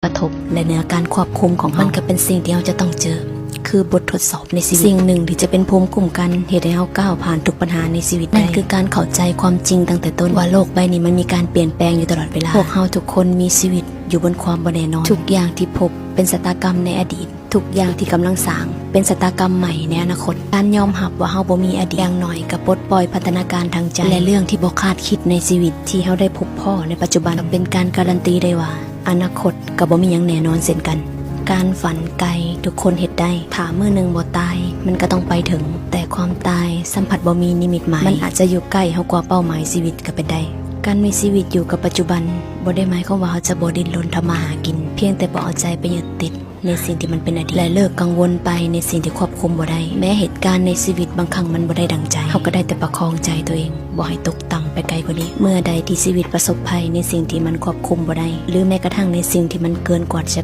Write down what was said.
กระทบและเหนือการควบคุมของมันก็เป็นสิ่งที่เราจะต้องเจอคือบททดสอบในชีวิตสิ่งหนึ่งที่จะเป็นภูมิคุ้มกันเหตุให้เราก้าวผ่านทุกปัญหาในชีวิตนั่นคือการเข้าใจความจริงตั้งแต่ต้นว่าโลกใบนี้มันมีการเปลี่ยนแปลงอยู่ตลอดเวลาพวกเราทุกคนมีชีวิตอยู่บนความบ่แน่นอนทุกอย่างที่พบเป็นชะตากรรมในอดีตทุกอย่างที่กำลังสร้างเป็นชะตากรรมใหม่ในอนาคตการยอมรับว่าเฮาบ่มีอดีตอย่างน้อยก็ปลดปล่อยพัฒนาการทางใจและเรื่องที่บ่คาดคิดในชีวิตที่เฮาได้พบพ่อในปัจจุบันเป็นการการันตีได้ว่าอนาคตก็บ่มีหยังแน่นอนเช่นกันการฝันไกลทุกคนเฮ็ดได้ถ้ามื้อหนึ่งบ่ตายมันก็ต้องไปถึงแต่ความตายสัมผัสบ่มีนิมิตหมายมันอาจจะอยู่ใกล้เฮากว่าเป้าหมายชีวิตก็เป็นได้การมีชีวิตอยู่กับปัจจุบันบ่ได้หมายความว่าเฮาจะบ่ดิ้นรนทำมาหากินเพียงแต่บ่เอาใจไปยึดติดในสิ่งที่มันเป็นอดีตและเลิกกังวลไปในสิ่งที่ควบคุมบ่ได้แม้เหตุการณ์ในชีวิตบางครั้งมันบ่ได้ดังใจเฮาก็ได้แต่ประคองใจตัวเองบ่ให้ตกต่ำไปไกลกว่านี้เมื่อใดที่ชีวิตประสบภัยในสิ่งที่มันควบคุมบ่ได้หรือแม้กระทั่งในสิ่งที่มันเกินกว่าจะ